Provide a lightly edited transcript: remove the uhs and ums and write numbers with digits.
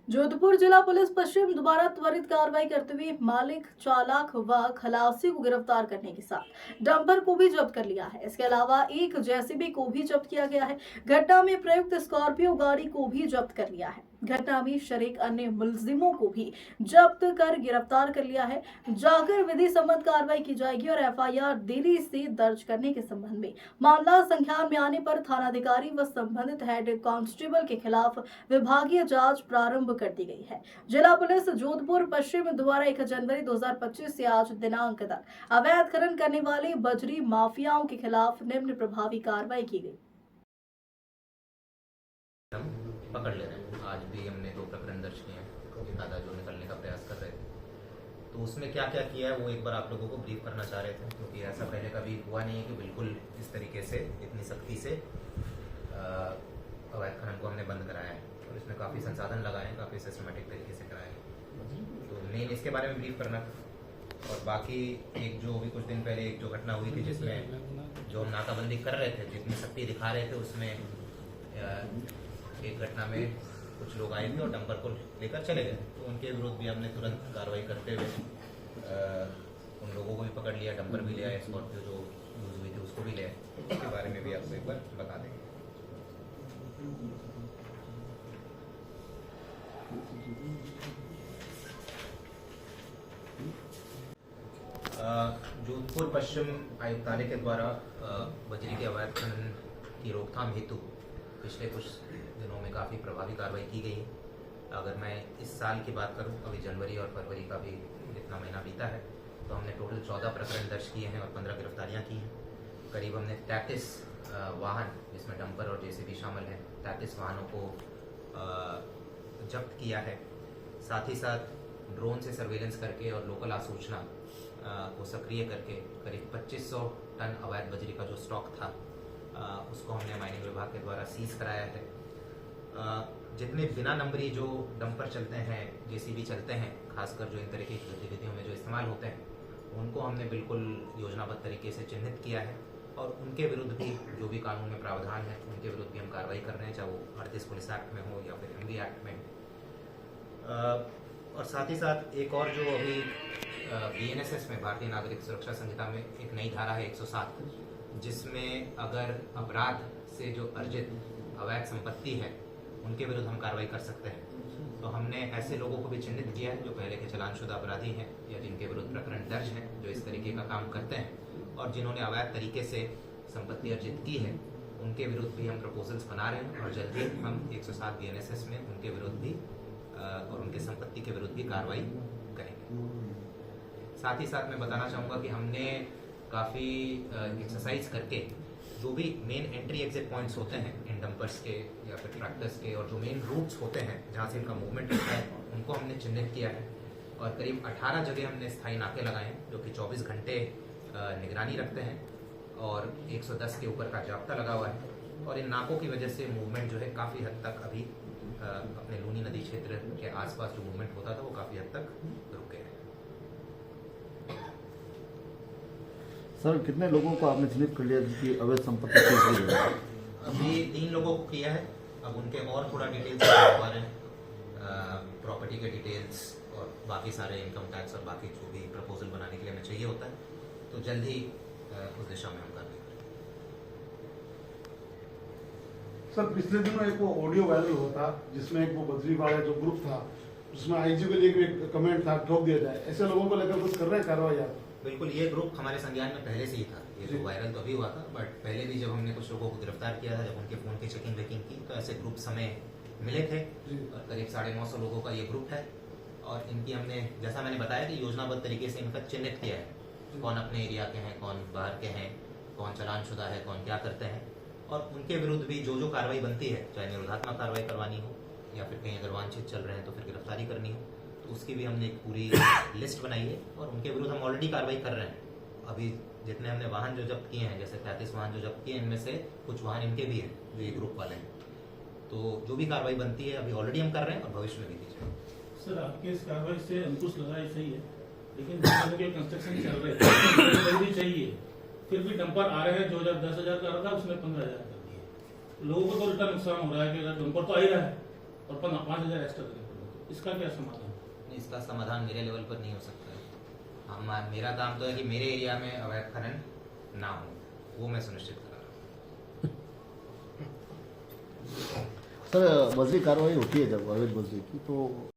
जोधपुर जिला पुलिस पश्चिम दोबारा त्वरित कार्रवाई करते हुए मालिक, चालक व खलासी को गिरफ्तार करने के साथ डंपर को भी जब्त कर लिया है। इसके अलावा एक जेसीबी को भी जब्त किया गया है। घटना में प्रयुक्त स्कॉर्पियो गाड़ी को भी जब्त कर लिया है। घटना में शरीक अन्य मुलजिमों को भी जब्त कर गिरफ्तार कर लिया है। जाकर विधि सम्मत कार्रवाई की जाएगी और एफआईआर देरी से दर्ज करने के संबंध में मामला संज्ञान में आने पर थानाधिकारी व संबंधित हेड कांस्टेबल के खिलाफ विभागीय जांच प्रारंभ कर दी गई है। जिला पुलिस जोधपुर पश्चिम द्वारा 1 जनवरी 2025 से आज दिनांक तक अवैध खनन करने वाले बजरी माफियाओं के खिलाफ निम्न प्रभावी कार्रवाई की गई। हम पकड़ ले रहे हैं। आज भी हमने 2 प्रकरण दर्ज किए हैं। एक आधा जो निकलने का प्रयास कर रहे थे, तो उसमें क्या क्या किया है वो एक बार आप लोगों को ब्रीफ करना चाह रहे थे, क्योंकि ऐसा पहले कभी हुआ नहीं है कि बिल्कुल इस तरीके से इतनी सख्ती से अवैध खनन को हमने बंद कराया है। और इसमें काफ़ी संसाधन लगाए हैं, काफ़ी सिस्टमेटिक तरीके से कराए हैं। तो मेन इसके बारे में ब्रीफ करना। और बाकी एक जो अभी कुछ दिन पहले एक जो घटना हुई थी जिसमें जो हम नाकाबंदी कर रहे थे, जितनी सख्ती दिखा रहे थे, उसमें एक घटना में कुछ लोग आए थे और डंपर को लेकर चले गए। तो उनके विरुद्ध भी हमने तुरंत कार्रवाई करते हुए उन लोगों को भी पकड़ लिया, डंपर भी ले आए, स्कॉर्पियो जो यूज हुई थी उसको भी ले आए। उसके बारे में भी आपको एक बार बता देंगे। जोधपुर पश्चिम आयुक्तालय के द्वारा बजरी के अवैध खनन की रोकथाम हेतु पिछले कुछ दिनों में काफ़ी प्रभावी कार्रवाई की गई है। अगर मैं इस साल की बात करूं, अभी जनवरी और फरवरी का भी जितना महीना बीता है, तो हमने टोटल 14 प्रकरण दर्ज किए हैं और 15 गिरफ्तारियां की हैं। करीब हमने 33 वाहन, जिसमें डंपर और जेसीबी शामिल हैं, 33 वाहनों को जब्त किया है। साथ ही साथ ड्रोन से सर्वेलेंस करके और लोकल आसूचना को सक्रिय करके करीब 2500 टन अवैध बजरी का जो स्टॉक था उसको हमने माइनिंग विभाग के द्वारा सीज कराया है। जितने बिना नंबरी जो डंपर चलते हैं, जेसीबी चलते हैं, खासकर जो इन तरह की गतिविधियों में जो इस्तेमाल होते हैं, उनको हमने बिल्कुल योजनाबद्ध तरीके से चिन्हित किया है। और उनके विरुद्ध भी जो भी कानून में प्रावधान है उनके विरुद्ध भी हम कार्रवाई कर रहे हैं, चाहे वो 38 पुलिस एक्ट में हो या फिर MV एक्ट में। और साथ ही साथ एक और जो अभी BNSS में, भारतीय नागरिक सुरक्षा संहिता में एक नई धारा है 107, जिसमें अगर अपराध से जो अर्जित अवैध संपत्ति है उनके विरुद्ध हम कार्रवाई कर सकते हैं। तो हमने ऐसे लोगों को भी चिन्हित किया है जो पहले के चालानशुदा अपराधी हैं या जिनके विरुद्ध प्रकरण दर्ज हैं, जो इस तरीके का काम करते हैं और जिन्होंने अवैध तरीके से संपत्ति अर्जित की है, उनके विरुद्ध भी हम प्रपोजल्स बना रहे हैं। और जल्द ही हम 107 BNSS में उनके विरुद्ध भी और उनके संपत्ति के विरुद्ध भी कार्रवाई करेंगे। साथ ही साथ मैं बताना चाहूँगा कि हमने काफ़ी एक्सरसाइज करके जो भी मेन एंट्री एग्जिट पॉइंट्स होते हैं इन डंपर्स के या फिर ट्रैक्टर्स के, और जो मेन रूट्स होते हैं जहाँ से इनका मूवमेंट होता है, उनको हमने चिन्हित किया है। और करीब 18 जगह हमने स्थायी नाके लगाए हैं जो कि 24 घंटे निगरानी रखते हैं और 110 के ऊपर का जाब्ता लगा हुआ है। और इन नाकों की वजह से मूवमेंट जो है काफ़ी हद तक अभी अपने लूनी नदी क्षेत्र के आसपास जो मूवमेंट होता था वो काफ़ी हद तक रुक गया है। सर, कितने लोगों को आपने चिन्हित कर लिया जिसकी अवैध संपत्ति सीज है? अभी 3 लोगों को किया है। अब उनके और थोड़ा डिटेल्स आ रहे हैं, प्रॉपर्टी के डिटेल्स और बाकी सारे इनकम टैक्स और बाकी जो भी प्रपोजल बनाने के लिए हमें चाहिए होता है, तो जल्द ही उस दिशा में हम कार्रवाई करेंगे। सर, पिछले दिनों एक वो ऑडियो वायरल हुआ था जिसमें एक वो बजरी वाला जो ग्रुप था उसमें IG के लिए एक कमेंट था, ठोक दिया जाए, ऐसे लोगों को लेकर कुछ कर रहे हैं कार्रवाई आप? बिल्कुल, ये ग्रुप हमारे संज्ञान में पहले से ही था। ये जो वायरल तो अभी हुआ था, बट पहले भी जब हमने कुछ लोगों को गिरफ्तार किया था, जब उनके फोन की चेकिंग वेकिंग की, तो ऐसे ग्रुप्स हमें मिले थे। और करीब 950 लोगों का ये ग्रुप है। और इनकी हमने, जैसा मैंने बताया कि योजनाबद्ध तरीके से इनका चिन्हित किया है, कौन अपने एरिया के हैं, कौन बाहर के हैं, कौन चालानशुदा है, कौन क्या करते हैं। और उनके विरुद्ध भी जो जो कार्रवाई बनती है, चाहे निरोधात्मक कार्रवाई करवानी हो या फिर कहीं अगर वांछित चल रहे हैं तो फिर गिरफ्तारी करनी हो, तो उसकी भी हमने एक पूरी लिस्ट बनाई है। और उनके विरुद्ध हम ऑलरेडी कार्रवाई कर रहे हैं। अभी जितने हमने वाहन जो जब्त किए हैं, जैसे 33 वाहन जो जब्त किए हैं, इनमें से कुछ वाहन इनके भी हैं जो ये ग्रुप वाले हैं। तो जो भी कार्रवाई बनती है अभी ऑलरेडी हम कर रहे हैं और भविष्य में भी की जाएगी। सर, आपके इस कार्रवाई से अंकुश लगा ही सही है, लेकिन कंस्ट्रक्शन चल रहे हैं भी चाहिए, फिर भी डंपर आ रहे हैं। 10,000 का रहा था, उसने 15,000 कर दिए। लोगों को तो उल्टा नुकसान हो रहा है कि डंपर तो आ ही रहा है और 5,000 एक्स्ट्रा देने पड़ रहे हैं। इसका क्या समाधान? इसका समाधान मेरे लेवल पर नहीं हो सकता है। मेरा काम तो है कि मेरे एरिया में अवैध खनन ना हो, वो मैं सुनिश्चित करा रहा हूँ। सर बजरी कार्रवाई होती है जब अवैध बजरी की तो